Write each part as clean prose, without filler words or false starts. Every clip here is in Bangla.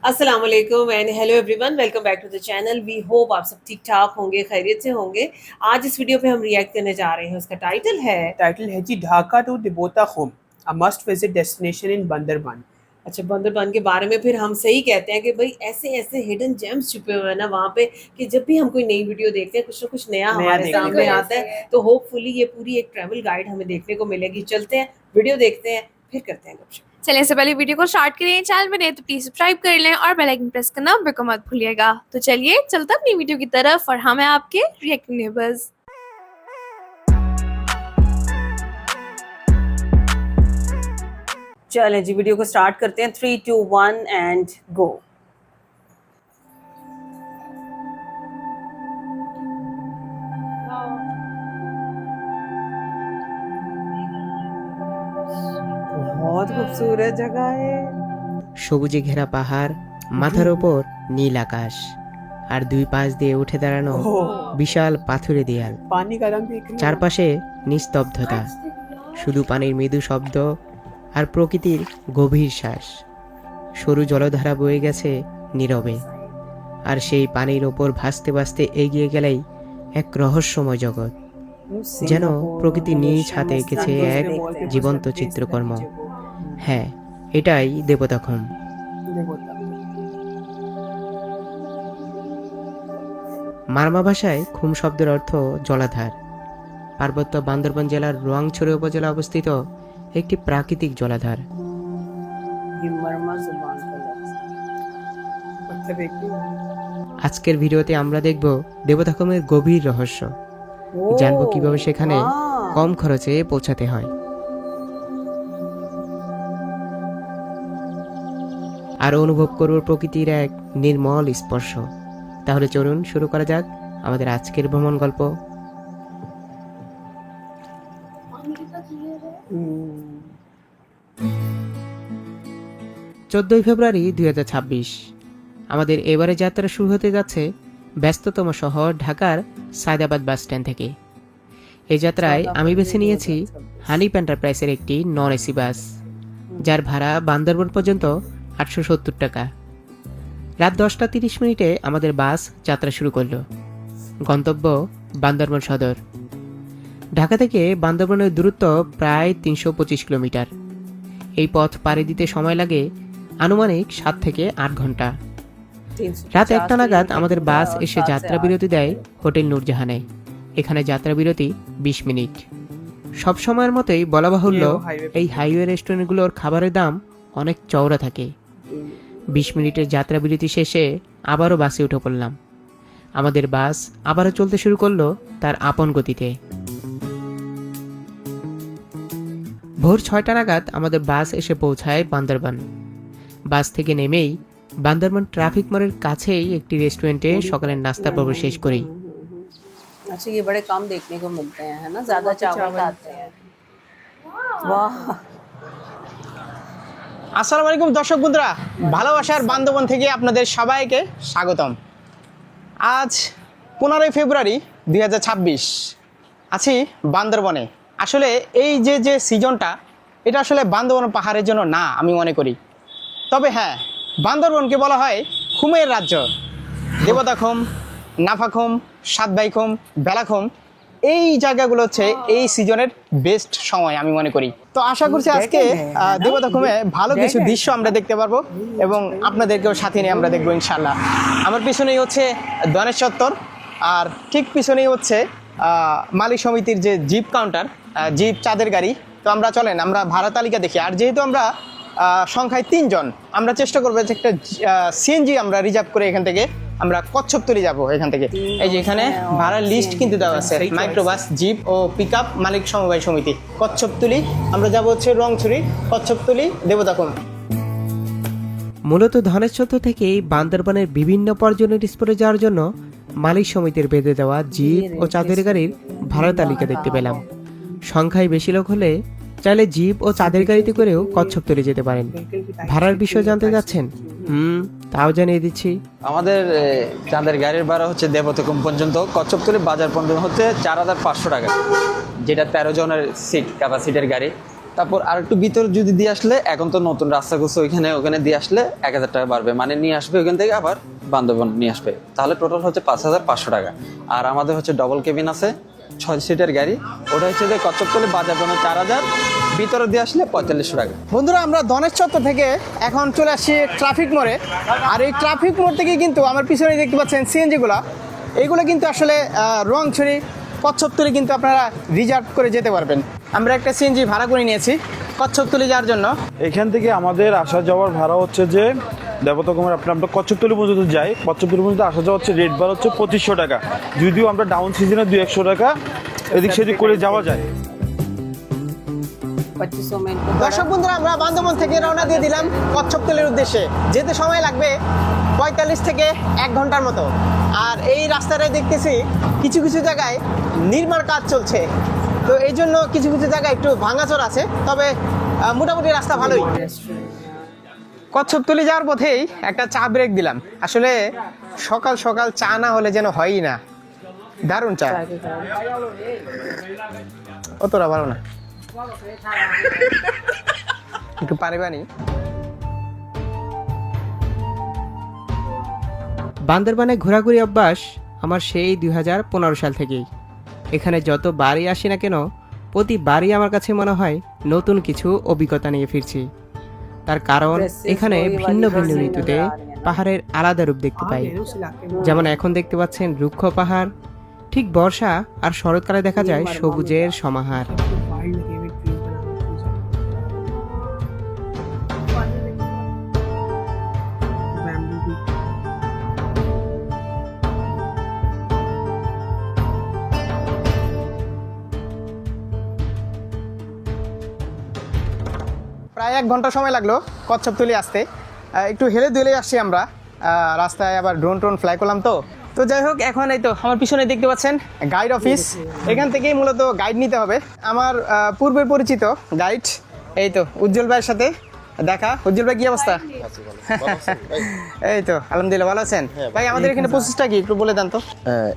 अस्सलाम वालेकुम and hello everyone, welcome back to the channel. We hope आप सब ठीक ठाक होंगे, खैरियत से होंगे। आज इस वीडियो पे हम रिएक्ट करने जा रहे हैं, उसका टाइटल है जी Dhaka to Debota Khum, a must visit destination in Bandarban. अच्छा, बंदरबान के बारे में फिर हम सही कहते हैं कि भाई ऐसे ऐसे हिडन जेम्स छुपे हुए हैं ना वहाँ पे, कि जब भी हम कोई नई वीडियो देखते हैं कुछ ना कुछ नया नया हमारे देखने सामने को आता है। तो होपफुली ये पूरी एक ट्रैवल गाइड हमें देखने को मिलेगी। चलते हैं, वीडियो देखते हैं, फिर करते हैं गपशप। चलिए, इससे पहले वीडियो को स्टार्ट करें। चैनल में नए तो प्लीज सब्सक्राइब कर लें और बेल आइकन प्रेस करना बिल्कुल मत भूलिएगा। तो चलिए चलते हैं अपनी वीडियो की तरफ, और हम हैं आपके रिएक्टिंग नेबर्स। चलें जी, वीडियो को स्टार्ट करते हैं। 3 2 1 एंड गो। बहुत खूबसूरत जगह है। সবুজে ঘেরা পাহাড়, মাথার ওপর নীল আকাশ, আর দুই পাশ দিয়ে উঠে দাঁড়ানো বিশাল পাথুরে দেয়াল। पानी का रंग देख रहे हैं? চারপাশে নিস্তব্ধতা, শুধু পানির মৃদু শব্দ আর প্রকৃতির গভীর শ্বাস। সরু জলধারা বয়ে গেছে নীরবে, আর সেই পানির ওপর ভাসতে ভাসতে এগিয়ে গেলেই এক রহস্যময় জগৎ, যেন প্রকৃতি নিজ হাতে এঁকেছে এক জীবন্ত চিত্রকর্ম। হ্যাঁ, এটাই দেবতাখুম। दिबोता। মারমা ভাষায় খুম শব্দের অর্থ জলাধার। পার্বত্য বান্দরবান জেলার রোয়াংছড়ি উপজেলা অবস্থিত একটি প্রাকৃতিক জলাধার। ये मरमा जुबान का लफ्ज। पत्थर देख रहे हैं? আজকের ভিডিওতে আমরা দেখব দেবতাখুমের গভীর রহস্য, জানবো কিভাবে সেখানে কম খরচে পৌঁছাতে হয়, আর অনুভব করব প্রকৃতির এক নির্মল স্পর্শ। তাহলে চলুন শুরু করা যাক আমাদের আজকের ভ্রমণ গল্প। 14 ফেব্রুয়ারি 2026। আমাদের এবারে যাত্রা শুরু হতে যাচ্ছে ব্যস্ততম শহর ঢাকার সায়দাবাদ বাস স্ট্যান্ড থেকে। এই যাত্রায় আমি বেছে নিয়েছি হানিফ এন্টারপ্রাইজের একটি নন এসি বাস, যার ভাড়া বান্দরবান পর্যন্ত 870 টাকা। রাত 10:30 আমাদের বাস যাত্রা শুরু করলো। গন্তব্য বান্দরবান সদর। ঢাকা থেকে বান্দরবানের দূরত্ব প্রায় 325 কিলোমিটার। এই পথ পাড়ি দিতে সময় লাগে আনুমানিক 7 থেকে 8 ঘন্টা। রাত 1টা নাগাদ আমাদের বাস এসে যাত্রা বিরতি দেয় হোটেল নূরজাহানে। এখানে যাত্রা বিরতি 20 মিনিট। সব সময়ের মতোই বলা বাহুল্য, এই হাইওয়ে রেস্টুরেন্টগুলোর খাবারের দাম অনেক চওড়া থাকে। 20 মিনিটের যাত্রা বিরতি শেষে আবারও বাসে উঠে পড়লাম। আমাদের বাস আবারও চলতে শুরু করলো তার আপন গতিতে। ভোর 6টা নাগাদ আমাদের বাস এসে পৌঁছায় বান্দরবান। বাস থেকে নেমেই বান্দরবান ট্রাফিক মোড়ের কাছেই একটি রেস্টুরেন্টে সকালের নাস্তা পর্ব শেষ করি। अच्छा, ये बड़े कम देखने को मिलते हैं, है ना? ज्यादा चावल खाते हैं। वाह, আসসালামু আলাইকুম দর্শক বন্ধুরা, ভালোবাসার বান্দরবান থেকে আপনাদের সবাইকে স্বাগতম। আজ 15 ফেব্রুয়ারি 2026। আছি বান্দরবনে। আসলে এই যে সিজনটা, এটা আসলে বান্দরবন পাহাড়ের জন্য না আমি মনে করি। তবে হ্যাঁ, বান্দরবনকে বলা হয় খুমের রাজ্য। দেবতাখুম, নাফাখুম, সাতভাইখুম, বেলাখুম, এই জায়গাগুলো হচ্ছে এই সিজনের বেস্ট সময় আমি মনে করি। তো আশা করছি আজকে দেবতাখুমে ভালো কিছু দৃশ্য আমরা দেখতে পারবো এবং আপনাদেরকেও সাথে নিয়ে আমরা দেখবো ইনশাল্লাহ। আমার পিছনেই হচ্ছে দনেশ চত্বর, আর ঠিক পিছনেই হচ্ছে মালিক সমিতির যে জিপ কাউন্টার, জিপ চাঁদের গাড়ি। তো আমরা চলেন আমরা ভাড়া তালিকা দেখি। আর যেহেতু আমরা সংখ্যায় 3 জন, আমরা চেষ্টা করবো যে একটা সিএনজি আমরা রিজার্ভ করে এখান থেকে আমরা কচ্ছপতলি যাব। এখান থেকে এই যে এখানে ভাড়ার লিস্ট কিন্তু দেওয়া আছে, মাইক্রোবাস, জিপ ও পিক আপ মালিক সমবায় সমিতি কচ্ছপতলি। আমরা যাব হচ্ছে রংছড়ি, কচ্ছপতলি, দেবতাখুম। মূলত ধনেশ্বর থেকেই বান্দরবানের বিভিন্ন পর্যটন স্পটে যাওয়ার জন্য মালিক সমিতির বেঁধে দেওয়া জিপ ও চাঁদের গাড়ির ভাড়া তালিকা দেখতে পেলাম। সংখ্যায় বেশি লোক হলে চাইলে জিপ ও চাঁদের গাড়িতে করেও কচ্ছপতলি যেতে পারেন। ভাড়ার বিষয় জানতে যাচ্ছেন? তাও জানিয়ে দিচ্ছি। আমাদের চাঁদের গাড়ির ভাড়া হচ্ছে দেবতাখুম পর্যন্ত, কচ্ছপতলি বাজার পর্যন্ত হচ্ছে 4500 টাকা, যেটা 13 জনের সিট ক্যাপাসিটির গাড়ি। তারপর আর একটু ভিতর যদি দিয়ে আসলে, এখন তো নতুন রাস্তা করছে, ওখানে দিয়ে আসলে 1000 টাকা বাড়বে, মানে নিয়ে আসবে ওইখান থেকে আবার বান্দরবন নিয়ে আসবে, তাহলে টোটাল হচ্ছে 5500 টাকা। আর আমাদের হচ্ছে ডবল কেবিন আছে, 6 সিটের গাড়ি, ওটা হচ্ছে যে কচ্ছপতলি বাজার জন্য 4000, ভিতরে দিয়ে আসলে 4500 টাকা। বন্ধুরা, আমরা ধনেশ চত্বর থেকে এখন চলে আসছি ট্রাফিক মোড়ে। আর এই ট্রাফিক মোড় থেকে কিন্তু আমার পিছনে দেখতে পাচ্ছেন সিএনজিগুলো, এইগুলো কিন্তু আসলে রোয়াংছড়ি কচ্ছপতলি কিন্তু আপনারা রিজার্ভ করে যেতে পারবেন। আমরা একটা সিএনজি ভাড়া করে নিয়েছি কচ্ছপতলি যাওয়ার জন্য। এখান থেকে আমাদের আসা যাওয়ার ভাড়া হচ্ছে যে দেবতা কুমার আমরা কচ্ছপতলি পর্যন্ত যাই, কচ্ছপতলি পর্যন্ত আসা যাওয়া হচ্ছে রেট ভাড়া হচ্ছে 2500 টাকা, যদিও আমরা ডাউন সিজনে 200-100 টাকা এদিক সেদিক করে যাওয়া যায়। 2500 में इनको দর্শক বন্ধুরা, আমরা বান্দরবন থেকে রওনা দিয়ে দিলাম কচ্ছপতলির উদ্দেশ্যে। যেতে সময় লাগবে 45 থেকে 1 ঘন্টার মতো। আর এই রাস্তাটায় দেখতেছি কিছু কিছু জায়গায় নির্মাণ কাজ চলছে, তো এই জন্য কিছু কিছু জায়গায় একটু ভাঙাচোর আছে, তবে মোটামুটি রাস্তা ভালোই। কচ্ছপতলি যাওয়ার পথেই একটা চা ব্রেক দিলাম। আসলে সকাল সকাল চা না হলে যেন হয়ই না। দারুণ চা, অতটা ভালো না, একটু পারিবানি। বান্দরবানে ঘোরাঘুরি অভ্যাস আমার সেই 2015 সাল থেকেই। এখানে যত বাড়ি আসি না কেন, প্রতিবারই আমার কাছে মনে হয় নতুন কিছু অভিজ্ঞতা নিয়ে ফিরছি। তার কারণ এখানে ভিন্ন ভিন্ন ঋতুতে পাহাড়ের আলাদা রূপ দেখতে পাই। যেমন এখন দেখতে পাচ্ছেন রুক্ষ পাহাড়, ঠিক বর্ষা আর শরৎকালে দেখা যায় সবুজের সমাহার। প্রায় 1 ঘন্টা সময় লাগলো কচ্ছপতলি আসতে। একটু হেলে দুলে আসছি আমরা, রাস্তায় আবার ড্রোন ফ্লাই করলাম। তো যাই হোক, এখন এই তো আমার পিছনে দেখতে পাচ্ছেন গাইড অফিস। এখান থেকেই মূলত গাইড নিতে হবে। আমার পূর্বের পরিচিত গাইড, এই তো উজ্জ্বল ভাইয়ের সাথে দেখা। উজ্জ্বল ভাই, কি অবস্থা? এই তো আলহামদুলিল্লাহ, ভালো আছেন ভাই? আমাদের এখানে প্রসেসটা কি একটু বলে দেন তো।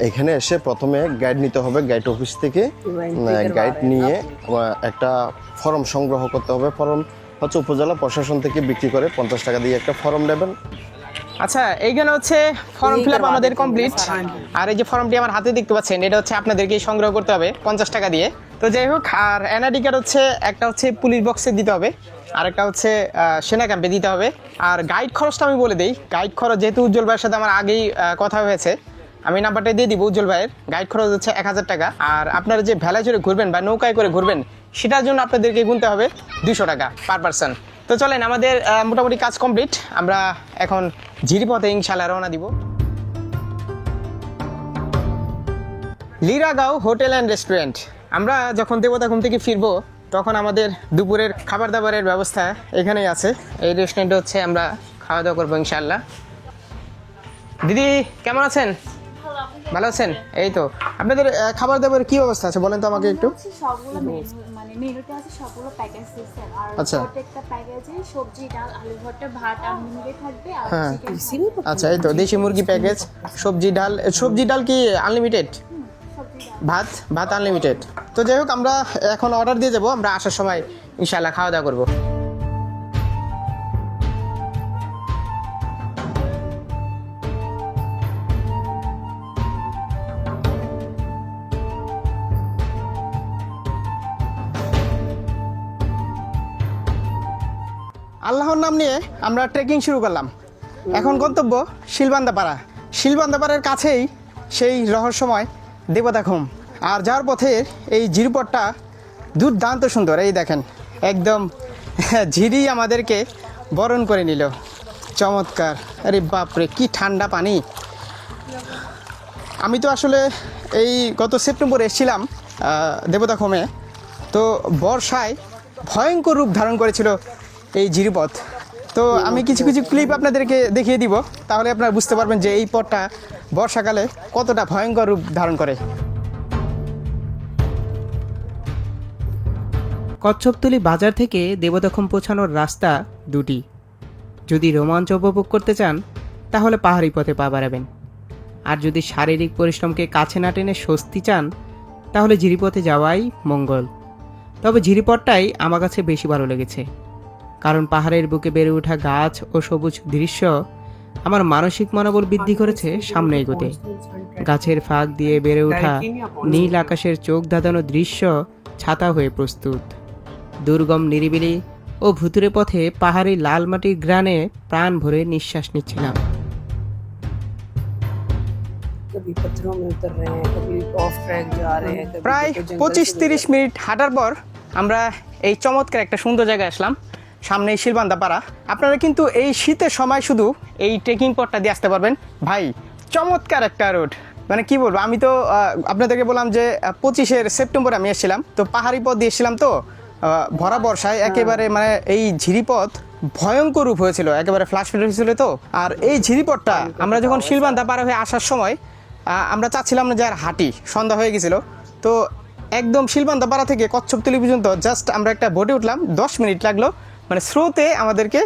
এখানে এসে প্রথমে গাইড নিতে হবে, গাইড অফিস থেকে গাইড নিয়ে একটা ফর্ম সংগ্রহ করতে হবে। ফর্ম হচ্ছে উপজেলা প্রশাসন থেকে বিক্রি করে 50 টাকা দিয়ে একটা ফর্ম নেবেন। আচ্ছা, এইখানে হচ্ছে ফর্ম ফিল আপ আমাদের কমপ্লিট। আর এই যে ফর্মটি আমার হাতে দেখতে পাচ্ছেন, এটা হচ্ছে আপনাদেরকে সংগ্রহ করতে হবে 50 টাকা দিয়ে। তো যাই হোক, আর এনআইডি কার্ড হচ্ছে একটা হচ্ছে পুলিশ বক্সে দিতে হবে, আর একটা হচ্ছে সেনা ক্যাম্পে দিতে হবে। আর গাইড খরচটা আমি বলে দিই। গাইড খরচ যেহেতু উজ্জ্বল ভাইয়ের সাথে আমার আগেই কথা হয়েছে, আমি নাম্বারটা দিয়ে দিব উজ্জ্বল ভাইয়ের। গাইড খরচ হচ্ছে 1000 টাকা। আর আপনারা যে ভেলায় চড়ে ঘুরবেন বা নৌকায় করে ঘুরবেন, সেটার জন্য আপনাদেরকে গুনতে হবে 200 টাকা পার পারসন। তো চলেন, আমাদের মোটামুটি কাজ কমপ্লিট। আমরা এখন ঝিরিপথে ইনশাল্লাহ রওনা দিব। লিরাগাঁও হোটেল অ্যান্ড রেস্টুরেন্ট। আমরা যখন দেবতাখুম থেকে ফিরবো, তখন আমাদের দুপুরের খাবার দাবারের ব্যবস্থা এখানেই আছে। এই রেস্টুরেন্টে হচ্ছে আমরা খাওয়া দাওয়া করবো ইনশাল্লাহ। দিদি, কেমন আছেন? ভালো আছেন? এই তো, আপনাদের খাবার দাবারের কি অবস্থা আছে বলেন তো আমাকে একটু। সবগুলো মানে মেনুতে আছে, সবগুলো প্যাকেজ সিস্টেম। আর আচ্ছা। প্রত্যেকটা প্যাকেজে সবজি, ডাল, আলু ভর্তা, ভাত আনলিমিটেড থাকবে। আর হ্যাঁ। চিকেন আচ্ছা, এই তো দেশি মুরগি প্যাকেজ, সবজি ডাল। সবজি ডাল কি আনলিমিটেড? ভাত আনলিমিটেড। তো যাই হোক, আমরা এখন অর্ডার দিয়ে যাবো। আমরা আসার সময় ইনশাল্লাহ খাওয়া দাওয়া করবো। আল্লাহর নাম নিয়ে আমরা ট্রেকিং শুরু করলাম। এখন গন্তব্য শিলবান্দাপাড়া। শিলবান্দাপাড়ার কাছেই সেই রহস্যময় দেবতাখুম। আর যাওয়ার পথে এই ঝিরিপথটা দুর্দান্ত সুন্দর। এই দেখেন, একদম ঝিরি আমাদেরকে বরণ করে নিল। চমৎকার! আরে বাপরে, কি ঠান্ডা পানি! আমি তো আসলে এই গত সেপ্টেম্বরে এসেছিলাম দেবতাখুমে। তো বর্ষায় ভয়ঙ্কর রূপ ধারণ করেছিল এই ঝিরিপথ। তো আমি কিছু কিছু ক্লিপ আপনাদেরকে দেখিয়ে দিব, তাহলে আপনারা বুঝতে পারবেন যে এই পথটা বর্ষাকালে কতটা ভয়ঙ্কর রূপ ধারণ করে। কচ্ছপতলি বাজার থেকে দেবতাখুম পৌঁছানোর রাস্তা দুটি। যদি রোমাঞ্চ উপভোগ করতে চান, তাহলে পাহাড়ি পথে পা বাড়াবেন। আর যদি শারীরিক পরিশ্রমকে কাছে না টেনে স্বস্তি চান, তাহলে ঝিরিপথে যাওয়াই মঙ্গল। তবে ঝিরিপথটাই আমার কাছে বেশি ভালো লেগেছে, কারণ পাহাড়ের বুকে বেড়ে ওঠা গাছ ও সবুজ দৃশ্য আমার মানসিক মনোবল বৃদ্ধি করেছে সামনে এগোতে। গাছের ফাঁক দিয়ে বেড়ে ওঠা নীল আকাশের চোখ ধাঁধানো দৃশ্য ছাতা হয়ে প্রস্তুত। দুর্গম নিরিবিলি ও ভুতুরে পথে পাহাড়ি লাল মাটির গ্রানে প্রাণ ভরে নিঃশ্বাস নিচ্ছিলাম। कभी पत्थरों में उतर रहे हैं, कभी ऑफ ट्रैक जा रहे हैं, कभी প্রায় तो जंगल से 25-30 মিনিট হাঁটার পর আমরা এই চমৎকার একটা সুন্দর জায়গায় আসলাম, সামনেই শিলবান্দা পাড়া। আপনারা কিন্তু এই শীতের সময় শুধু এই ট্রেকিং পথটা দিয়ে আসতে পারবেন। ভাই চমৎকার একটা রোড, মানে কি বলবো, আমি তো আপনাদেরকে বললাম যে 25 সেপ্টেম্বর আমি এসেছিলাম, তো পাহাড়ি পথ দিয়ে এসেছিলাম, তো ভরা বর্ষায় একেবারে মানে এই ঝিরিপথ ভয়ঙ্কর রূপ হয়েছিল, একেবারে ফ্লাশ ফিল হয়েছিল। তো আর এই ঝিরিপথটা আমরা যখন শিলবান্দা পার হয়ে আসার সময় আমরা চাচ্ছিলাম না যে আর হাঁটি, সন্ধ্যা হয়ে গেছিলো। তো একদম শিলবান্দা পাড়া থেকে কচ্ছপতলি পর্যন্ত জাস্ট আমরা একটা বোটে উঠলাম, 10 মিনিট লাগলো, মানে স্রোতে আমাদেরকে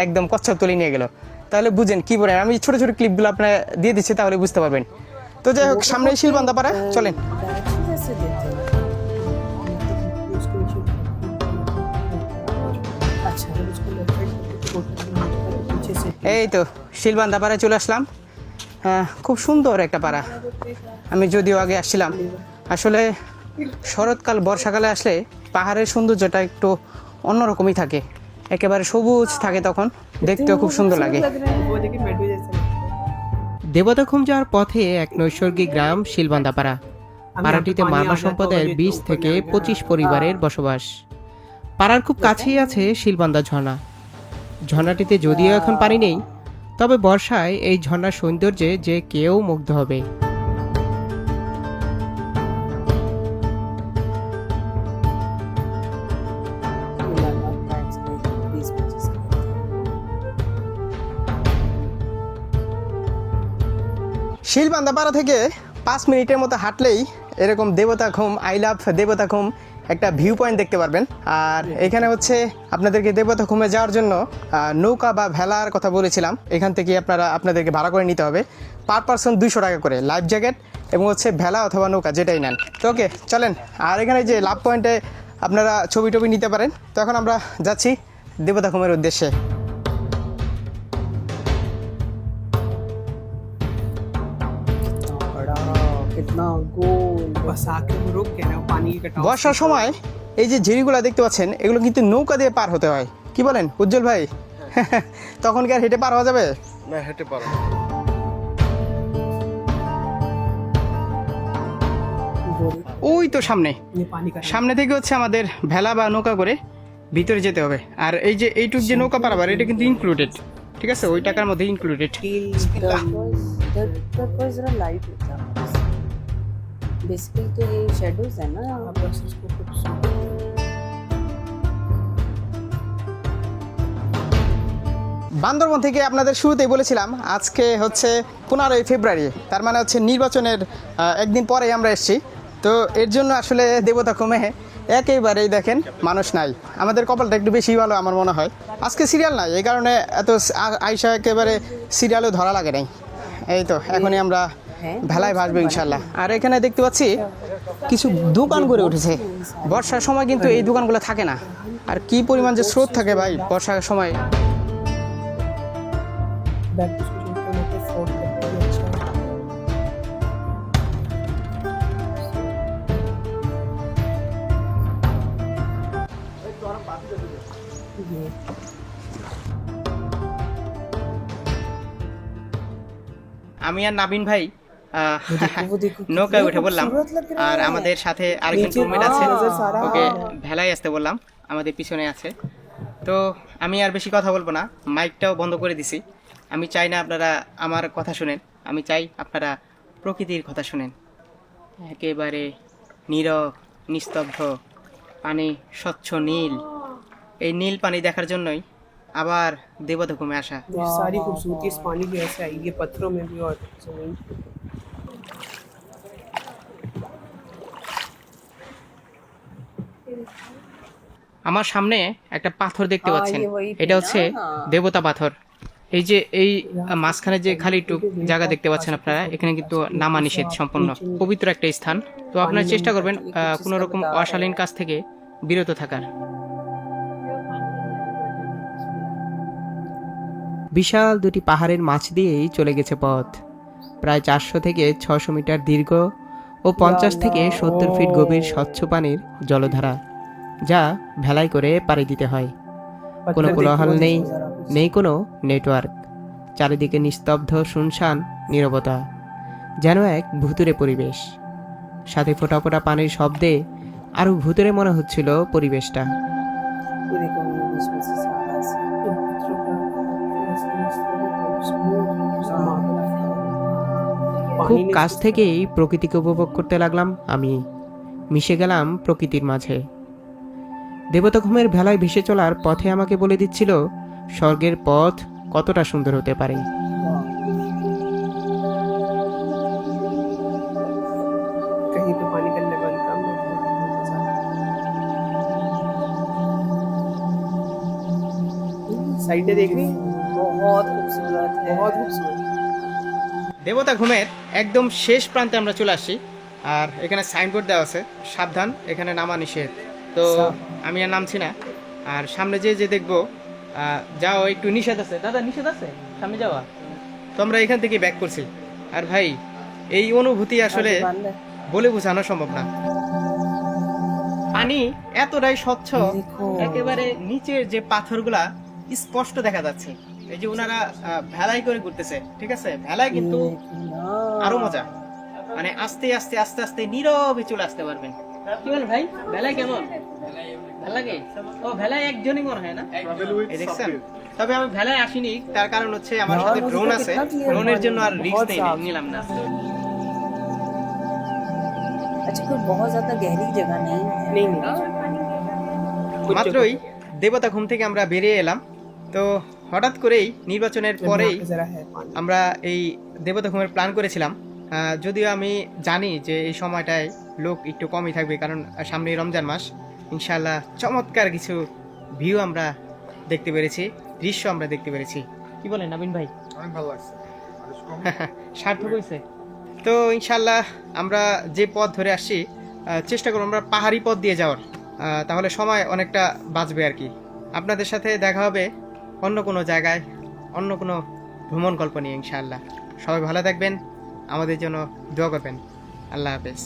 একদম কচ্ছপতলি নিয়ে গেল। তাহলে বুঝেন কী বলেন, আমি ছোটো ছোটো ক্লিপগুলো আপনার দিয়ে দিচ্ছি, তাহলে বুঝতে পারবেন। তো যাই হোক, সামনে শিলবান্দা পাড়া, চলেন। डायरेक्शन कैसे देते हैं? उसको अच्छा उसको लेफ्ट साइड पीछे से এই তো শিলবান্দা পাড়ায় চলে আসলাম। খুব সুন্দর একটা পাড়া। আমি যদিও আগে আসছিলাম, আসলে শরৎকাল বর্ষাকালে আসলে পাহাড়ের সৌন্দর্যটা একটু অন্যরকমই থাকে, একেবারে সবুজ থাকে, তখন দেখতেও খুব সুন্দর লাগে। वो देखिए मेडू जैसा দেবতাখুম যাওয়ার পথে এক নৈসর্গিক গ্রাম শিলবান্দাপাড়া। পাড়াটিতে মারমা সম্প্রদায়ের 20 থেকে 25 পরিবারের বসবাস। পাড়ার খুব কাছেই আছে শিলবান্দা ঝর্ণা। ঝর্ণাটিতে যদিও এখন পানি নেই, তবে বর্ষায় এই ঝর্ণার সৌন্দর্যে যে কেউ মুগ্ধ হবে। শিলবান্দা পাড়া থেকে 5 মিনিটের মতো হাঁটলেই এরকম দেবতাখুম, আই লাভ দেবতাখুম একটা ভিউ পয়েন্ট দেখতে পারবেন। আর এখানে হচ্ছে আপনাদেরকে দেবতাখুমে যাওয়ার জন্য নৌকা বা ভেলার কথা বলেছিলাম, এখান থেকে আপনাদেরকে ভাড়া করে নিতে হবে, পার পারসন 200 টাকা করে, লাইফ জ্যাকেট এবং হচ্ছে ভেলা অথবা নৌকা যেটাই নেন। তো ওকে চলেন। আর এখানে যে লাভ পয়েন্টে আপনারা ছবি টবি নিতে পারেন। তো এখন আমরা যাচ্ছি দেবতাখুমের উদ্দেশ্যে। बड़ा कितना गोल बस आके वो रुक गया ना, वो पानी की कटाव বর্ষার সময় এই যে ঝিরিগুলো দেখতে পাচ্ছেন, এগুলো কিন্তু নৌকা দিয়ে পার হতে হয়। কি বলেন উজ্জ্বল ভাই? তখন কি আর হেঁটে পার হওয়া যাবে? না, হেঁটে পারো। ওই তো সামনে, ये पानी का সামনে থেকে হচ্ছে আমাদের ভেলা বা নৌকা করে ভিতরে যেতে হবে। আর এই যে এইটুক যে নৌকা পারাবার, এটা কিন্তু ইনক্লুডেড, ঠিক আছে, ওই টাকার মধ্যে ইনক্লুডেড। जरा लाइट होता है बेसिकली, तो ये शेडोज है ना यहाँ पे। बस इसको खूबसूरत বান্দরবন থেকে আপনাদের শুরুতেই বলেছিলাম আজকে হচ্ছে 15ই ফেব্রুয়ারি, তার মানে হচ্ছে নির্বাচনের একদিন পরেই আমরা এসেছি। তো এর জন্য আসলে দেবতাখুমে একেবারেই দেখেন মানুষ নাই। আমাদের কপালটা একটু বেশি ভালো আমার মনে হয়। আজকে সিরিয়াল নাই, এই কারণে এত আইসা একেবারে সিরিয়ালও ধরা লাগে নাই। এই তো এখনই আমরা ভেলায় ভাসবো ইনশাল্লাহ। আর এখানে দেখতে পাচ্ছি কিছু দোকান গড়ে উঠেছে। বর্ষার সময় কিন্তু এই দোকানগুলো থাকে না। আর কি পরিমাণ যে স্রোত থাকে ভাই বর্ষার সময়। बैक उसको छोटे मोटे फोल्ड करके भी अच्छा है। আমি আর নাবিন ভাই নৌকায় উঠে বললাম, আর আমাদের সাথে আরেকজন রুমমেট আছে, ওকে ভেলায় আসতে বললাম, আমাদের পিছনে আছে। তো আমি আর বেশি কথা বলবো না, মাইকটাও বন্ধ করে দিছি। আমি চাই না আপনারা আমার কথা শুনেন, আমি চাই আপনারা প্রকৃতির কথা শুনেন। একেবারে নীরব নিস্তব্ধ পানি, স্বচ্ছ নীল। এই নীল পানি দেখার জন্যই আবার দেবতাখুমে আসা। ये सारी खूबसूरती इस पानी की ऐसे आई है, पत्थरों में भी और जमीन पे। আমার সামনে একটা পাথর দেখতে পাচ্ছেন, এটা হচ্ছে দেবতা পাথর। এই যে এই মাঝখানে যে খালি টুক জায়গা দেখতে পাচ্ছেন আপনারা, এখানে কিন্তু নামা নিষেধ, সম্পূর্ণ পবিত্র একটা স্থান। তো আপনারা চেষ্টা করবেন কোনো রকম অশালীন কাজ থেকে বিরত থাকার। বিশাল দুটি পাহাড়ের মাছ দিয়েই চলে গেছে পথ। প্রায় 400 থেকে 600 মিটার দীর্ঘ ও 50 থেকে 70 ফিট গভীর স্বচ্ছ পানির জলধারা, যা ভেলাই করে পাড়ি দিতে হয়। কোনো কোলাহল নেই, নেই কোনো নেটওয়ার্ক। চারিদিকে নিস্তব্ধ শুনশান নীরবতা, যেন এক ভুতুরে পরিবেশ। সাথে ফোঁটা ফোঁটা পানির শব্দে আরও ভুতুরে মনে হচ্ছিল পরিবেশটা। ये देखो ये इसमें से सारा খুব কাছ থেকেই প্রকৃতিকে উপভোগ করতে লাগলাম আমি, মিশে গেলাম প্রকৃতির মাঝে। দেবতা ঘুমের ভেলায় ভেসে চলার পথে আমাকে বলে দিচ্ছিল স্বর্গের পথ কতটা সুন্দর হতে পারে। कहीं पे पानी का लेवल कम है, साइड देख रही है? बहुत खूबसूरत है। बहुत खूबसूरत। দেবতা ঘুমের একদম শেষ প্রান্তে আমরা চলে আসি, আর এখানে সাইনবোর্ড দেওয়া আছে সাবধান, এখানে নামা নিষেধ। তো আমি আর নামছি না, আর সামনে যে দেখবো যাও একটু নিষেধ আছে। দাদা নিষেধ আছে সামনে যাওয়া। তো আমরা এখান থেকে ব্যাক করছি। আর ভাই এই অনুভূতি আসলে বলে বোঝানো সম্ভব না। পানি এতটাই স্বচ্ছ, একেবারে নিচের যে পাথরগুলা স্পষ্ট দেখা যাচ্ছে। এই যে ওনারা ভেলাই করে ঘুরতেছে, ঠিক আছে, ভেলাই কিন্তু আরো মজা, মানে আস্তে আস্তে আস্তে আস্তে নীরবে চলে আসতে পারবেন। কি বলেন ভাই, ভেলাই কেমন, ভালো লাগে? ও ভেলাই একজনই মনে হয় না, এই দেখছেন? তবে আমি ভেলাই আসিনি, তার কারণ হচ্ছে আমার সাথে ড্রোন আছে, ড্রোনের জন্য আর রিস্ক নিলাম না। अच्छा कोई बहुत ज्यादा गहरी जगह नहीं है। नहीं মাত্রই দেবতা ঘুম থেকে আমরা বেরিয়ে এলাম। তো হঠাৎ করেই নির্বাচনের পরেই जरा है पानी। আমরা এই দেবতা ঘুমের প্ল্যান করেছিলাম। যদিও আমি জানি যে এই সময়টায় লোক একটু কমই থাকবে, কারণ সামনে রমজান মাস। ইনশাআল্লাহ চমৎকার কিছু ভিউ আমরা দেখতে পেরেছি, দৃশ্য আমরা দেখতে পেরেছি। কি বলেন নবীন ভাই? অনেক ভালো লাগছে। সার্থক হয়েছে। তো ইনশাআল্লাহ আমরা যে পথ ধরে আসছি চেষ্টা করব আমরা পাহাড়ি পথ দিয়ে যাওয়ার, তাহলে সময় অনেকটা বাঁচবে আর কি। আপনাদের সাথে দেখা হবে অন্য কোনো জায়গায়, অন্য কোনো ভ্রমণ গল্প নিয়ে ইনশাআল্লাহ। সবাই ভালো থাকবেন, আমাদের জন্য দোয়া করবেন। আল্লাহ হাফেজ।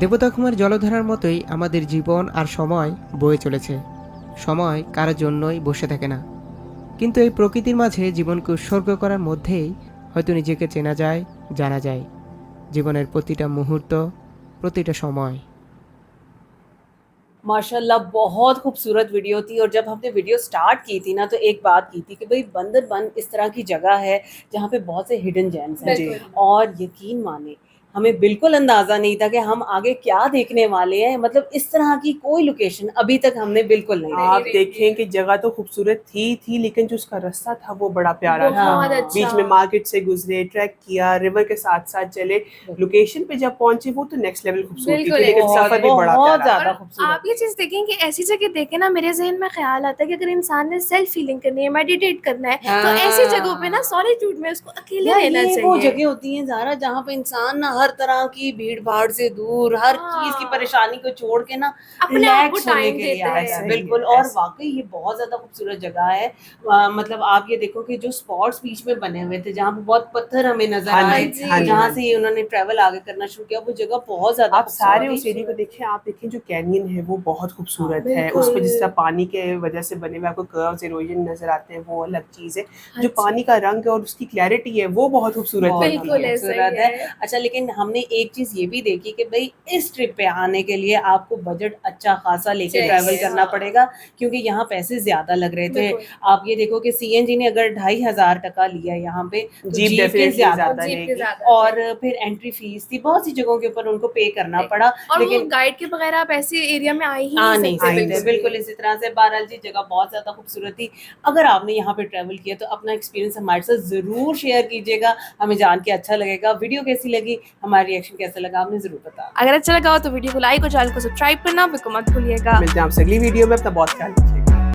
দেবতা ঘুমের জলধারার মতোই আমাদের জীবন আর সময় বয়ে চলেছে। সময় কারোর জন্যই বসে থাকে না, কিন্তু এই প্রকৃতির মাঝে জীবনকে উৎসর্গ করার মধ্যেই হয়তো নিজেকে চেনা যায়, জানা যায়। জীবনের প্রতিটা মুহূর্ত, প্রতিটা সময়। माशाल्लाह बहुत खूबसूरत वीडियो थी। और जब हमने वीडियो स्टार्ट की थी ना, तो एक बात की थी कि भाई बंदरबन इस तरह की जगह है जहाँ पे बहुत से हिडन जेम्स हैं, और यकीन माने हमें बिल्कुल अंदाज़ा नहीं था कि हम आगे क्या देखने वाले हैं। मतलब इस तरह की कोई लोकेशन अभी तक हमने बिल्कुल नहीं आप देखें कि जगह तो खूबसूरत थी, लेकिन जो उसका रास्ता था वो बड़ा प्यारा था। बहुत अच्छा। बीच में मार्केट से गुजरे, ट्रैक किया, रिवर के साथ साथ चले, लोकेशन पे जब पहुंचे वो तो नेक्स्ट लेवल खूबसूरती थी, बिल्कुल, लेकिन सफर भी बड़ा बहुत प्यारा था। ज्यादा और खूबसूरत। आप ये चीज देखें कि ऐसी जगह देखे ना, मेरे जहन में ख्याल आता है कि अगर इंसान ने सेल्फ फीलिंग करनी है, मेडिटेट करना है, तो हाँ। ऐसी जगहों पे ना सॉलिट्यूड में उसको अकेले यार रहना ये चाहिए। वो जगह होती है ज़ारा जहाँ पे इंसान ना हर तरह की भीड़ भाड़ से दूर, हर हाँ। चीज की परेशानी को छोड़ के ना अपने आप को रिलैक्स होने टाइम के लिए देता आया है। है। बिल्कुल। और वाकई ये बहुत ज्यादा खूबसूरत जगह है। मतलब आप ये देखो कि जो स्पॉट्स बीच में बने हुए थे जहाँ पे बहुत पत्थर हमें नजर हाँ जी, आए, हाँ जी, जहाँ हाँ से ये उन्होंने ट्रैवल आगे करना शुरू किया, वो जगह बहुत ज्यादा आप सारे खूबसूरत उस थी। एरिया को देखिए, आप देखें जो कैनियन है वो बहुत खूबसूरत है। बिल्कुल। उस पर जिस तरह पानी के वजह से बने हुए आपको कर्व्स, इरोजन नजर आते हैं, वो अलग चीज है। जो पानी का रंग है और उसकी क्लैरिटी है वो बहुत खूबसूरत बहुत है। बिल्कुल ऐसा ही खूबसूरत है। है। अच्छा, लेकिन हमने एक चीज ये भी देखी कि भाई इस ट्रिप पे आने के लिए आपको बजट अच्छा खासा लेके चाहिए। ट्रैवल करना पड़ेगा, क्योंकि यहाँ पैसे ज्यादा लग रहे थे। बिल्कुल। आप ये देखो कि सीएनजी ने अगर 2500 टका लिया यहाँ पे, तो जीप जीप के डेफिनेटली ज्यादा ज्यादा जीप के रहेगी। ज्यादा और फिर एंट्री फीस थी, बहुत सी जगहों के ऊपर उनको पे करना पड़ा। और वो लेकिन गाइड के बगैर आप ऐसे एरिया में आ ही आ नहीं सकते। सकते। बिल्कुल इसी तरह से बहरहाल जी जगह बहुत ज्यादा खूबसूरत थी। अगर आपने यहाँ पे ट्रैवल किया तो अपना एक्सपीरियंस हमारे साथ जरूर शेयर कीजिएगा, हमें जान के अच्छा लगेगा। वीडियो कैसी लगी, हमारा रिएक्शन कैसा लगा, हमें जरूर बताना। अगर अच्छा लगा हो तो वीडियो को लाइक और चैनल को सब्सक्राइब करना बिल्कुल मत भूलिएगा। मिलते हैं आपसे अगली वीडियो में, अपना बहुत ख्याल रखिएगा।